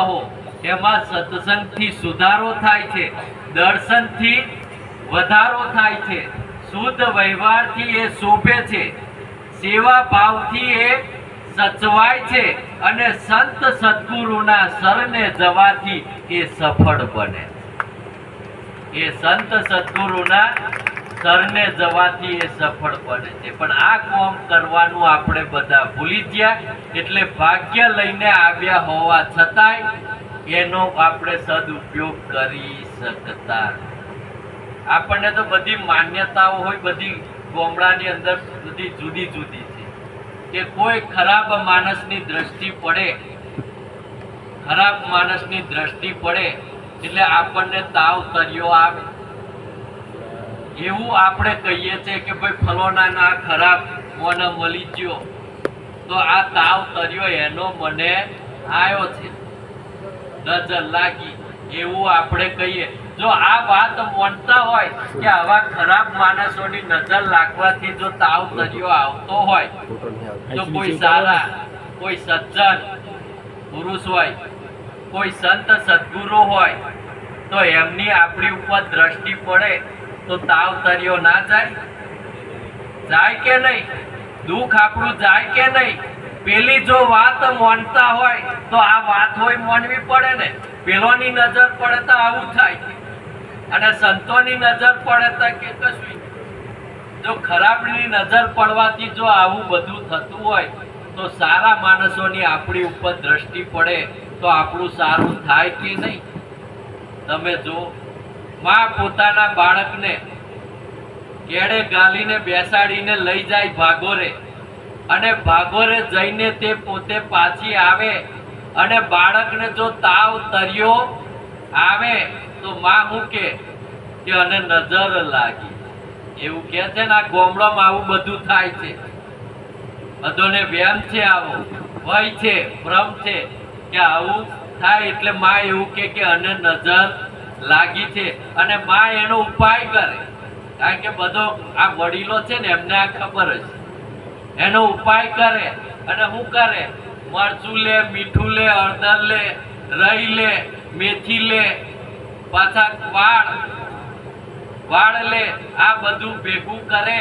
કહો એમાં સત્સંગથી સુધારો થાય છે, દર્શનથી વધારો થાય છે, શુદ્ધ વ્યવહારથી એ શોભે છે, સેવા ભાવથી એ સચવાય છે અને સંત સદગુરુના શરણે જવાથી એ સફળ બને. એ સંત સદગુરુના શરણે જવાથી એ સફળ બને છે. પણ આ કામ કરવાનું આપણે બધા ભૂલી ગયા, એટલે ભાગ્ય લઈને આવ્યા હોવા છતાંય એનો આપણે સદુપયોગ કરી શકતા. આપણને તો બધી માન્યતાઓ હોય, બધી ગામડાની અંદર બધી જુદી જુદી છે કે કોઈ ખરાબ માણસની દ્રષ્ટિ પડે, ખરાબ માણસની દ્રષ્ટિ પડે એટલે આપણને તાવ તર્યો આવે. એવું આપણે કહીએ છીએ કે ભાઈ ફલોના ખરાબ મને મળી ગયો તો આ તાવ તર્યો એનો મને આવ્યો છે, નજર લાગી, એવું આપણે કહીએ. જો આ વાત માનતા હોય કે આવા ખરાબ માણસોની નજર લાગવાથી જો તાવ તર્યો આવતો હોય તો કોઈ સારા, કોઈ સજ્જન પુરુષ હોય, કોઈ સંત સદગુરુ હોય તો એમની આપણી ઉપર દ્રષ્ટિ પડે તો તાવ તર્યો ના જાય? જાય કે નહીં? દુઃખ આપણું જાય કે નહીં? પેલી જો વાત માનતા હોય તો આ વાત હોય માનવી પડે ને. પેલોની નજર પડે તો આવું થાય અને સંતોની નજર પડે તો કે કશું. જો ખરાબની નજર પડવાથી જો આવું બધું થતું હોય તો સારા માણસોની આપણી ઉપર દ્રષ્ટિ પડે તો આપણું સારું થાય કે નહીં? તમે જો માં પોતાના બાળકને કેડે ગાલીને બેસાડીને લઈ જાય ભાગોરે, અને ભાગોરે જઈને તે પોતે પાછી આવે અને બાળકને જો તાવ તર્યો આવે તો માં શું કે અને નજર લાગી, એવું કે છે ને. આ ગામડામાં આવું બધું થાય છે, બધોને વેમ છે, આવો ભય છે, ભ્રમ છે કે આવું થાય એટલે માં એવું કે અને નજર લાગી છે અને માં એનો ઉપાય કરે. કારણ કે બધો આ વડીલો છે ને એમને આ ખબર જ, એનો ઉપાય કરે. અને શું કરે? મરચું લે, મીઠું લે, હળદર લે, રઈ લે, મેથી લે, પાછા વાળ લે, આ બધું ભેગું કરે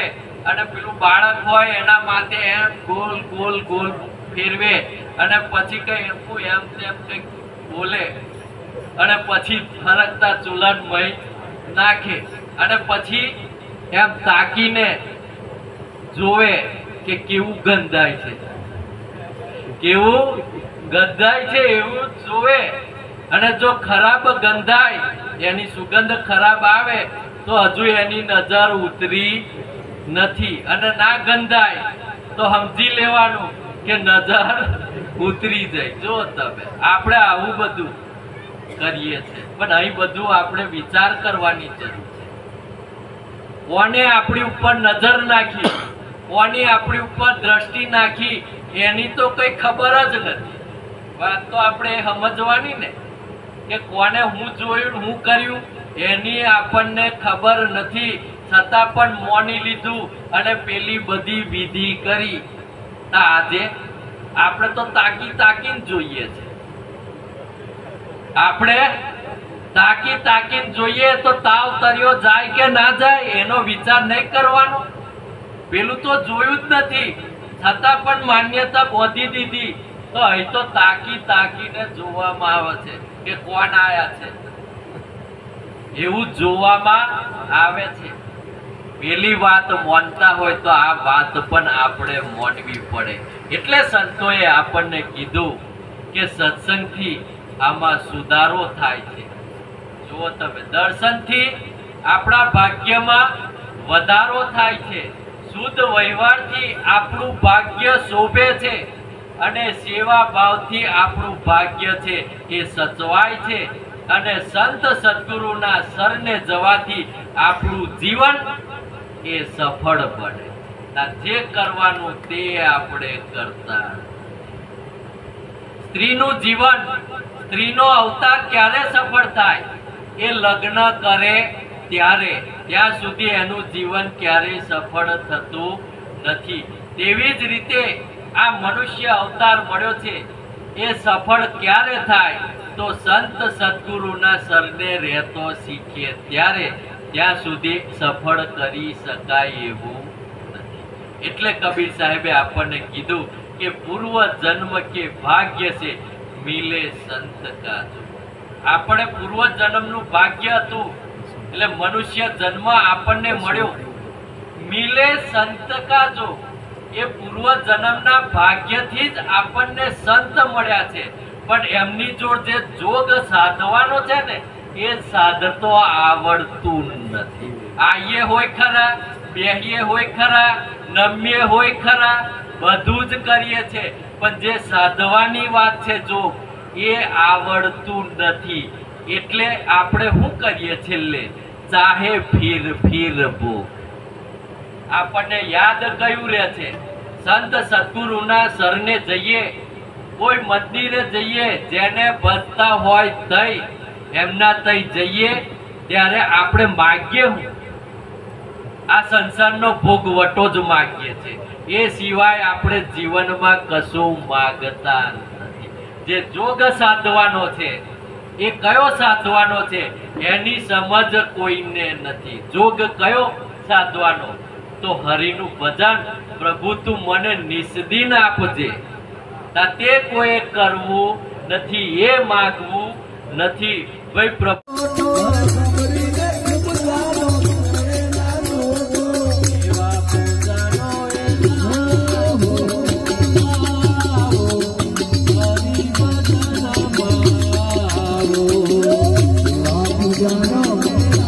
અને પેલું બાળક હોય એના માથે એમ ગોલ ગોલ ગોલ ફેરવે અને પછી કઈ એમ તેમ કઈ બોલે અને પછી ફરકતા ચૂલન મય નાખે અને પછી એમ તાકીને જોવે કે કેવું ગંધાય છે, કેવું ગંધાય છે એવું જોવે. અને જો ખરાબ ગંધાય, એની સુગંધ ખરાબ આવે તો હજુ એની નજર ઉતરી નથી, અને ના ગંધાય તો સમજી લેવાનું કે નજર ઉતરી જાય. જો તમે આપણે આવું બધું કરીએ છીએ, પણ અહીં બધું આપણે વિચાર કરવાની જરૂર છે. કોને આપણી ઉપર નજર નાખી, કોની આપણી ઉપર દ્રષ્ટિ નાખી એની તો કઈ ખબર જ નથી. વાત તો આપણે સમજવાની ને કે કોને હું જોયું, હું કર્યું એની આપણને ખબર નથી, છતાં પણ મોની લીધું અને પેલી બધી વિધિ કરી. આજે આપણે તો તાકી તાકીને જોઈએ છે, આપણે તાકી તાકીને જોઈએ તો તાવ તર્યો જાય કે ના જાય એનો વિચાર નહીં કરવાનો. પેલું તો જોયું જ નથી છતાં પણ માન્યતા બોધી દીધી, તો અહીં તો તાકી તાકીને જોવામાં આવે છે કે કોણ આયા છે, એવું જોવામાં આવે છે. પેલી વાત માનતા હોય તો આ વાત પણ આપણે માનવી પડે. એટલે સંતોએ આપણને કીધું કે સત્સંગથી આમાં સુધારો થાય છે. જુઓ તમે, દર્શનથી આપણા ભાગ્યમાં વધારો થાય છે, શુદ્ધ વ્યવહારથી આપણું ભાગ્ય શોભે છે અને સેવા ભાવથી આપણું ભાગ્ય છે એ સચવાય છે અને સંત સદગુરુના શરણે જવાથી આપણું જીવન એ સફળ બને. જે કરવાનું તે આપણે કરતા. સ્ત્રીનું જીવન, સ્ત્રીનો અવતાર ક્યારે સફળ થાય? એ લગ્ન કરે ત્યારે. ત્યાં સુધી એનું જીવન ક્યારેય સફળ થતું નથી. તેવી જ રીતે આ મનુષ્ય અવતાર મળ્યો છે એ સફળ ક્યારે થાય? તો સંત સદગુરુના સરને રહેતો શીખે ત્યારે ત્યાં સુધી સફળ કરી શકાય એવું નથી. એટલે કબીર સાહેબે આપણને કીધું કે પૂર્વ જન્મ કે ભાગ્ય છે મિલે સંત કા જો. આપણે પૂર્વ જન્મનું ભાગ્ય હતું એટલે મનુષ્ય જન્મ આપણને મળ્યો. મિલે સંત કા જો, એ પૂર્વ જન્મના ભાગ્યથી જ આપણને સંત મળ્યા છે. પણ એમની જોડે જે જોગ સાધવાનો છે ને એ સાધતો આવડતું નથી. આઈએ હોય ખરા, બેહીએ હોય ખરા, નમીએ હોય ખરા, બધું જ કરીએ છે, પણ જે સાધવાની વાત છે જોગ એ આવડતું નથી. એટલે આપણે શું કરીએ છેલ્લે? ચાહે ફીર ફીર ભોગ. આપણને યાદ કયું રહે છે? સંત સદગુરુના સરને જઈએ, કોઈ મંદિરે જઈએ, જેને ભજતા હોય તઈ એમના તઈ જઈએ ત્યારે આપણે માગીએ આ સંસારનો ભોગવટો જ માગીએ છીએ. એ સિવાય આપણે જીવનમાં કશું માગતા નથી. જે જોગ સાધવાનો છે એ કયો સાધવાનો છે એની સમજ કોઈને નથી. જોગ કયો સાધવાનો? તો હરિનું ભજન, પ્રભુ તું મને નિસ્દિન આપજે, તે કોઈ કરવું નથી, એ માગવું નથી. ભાઈ પ્રભુ Jano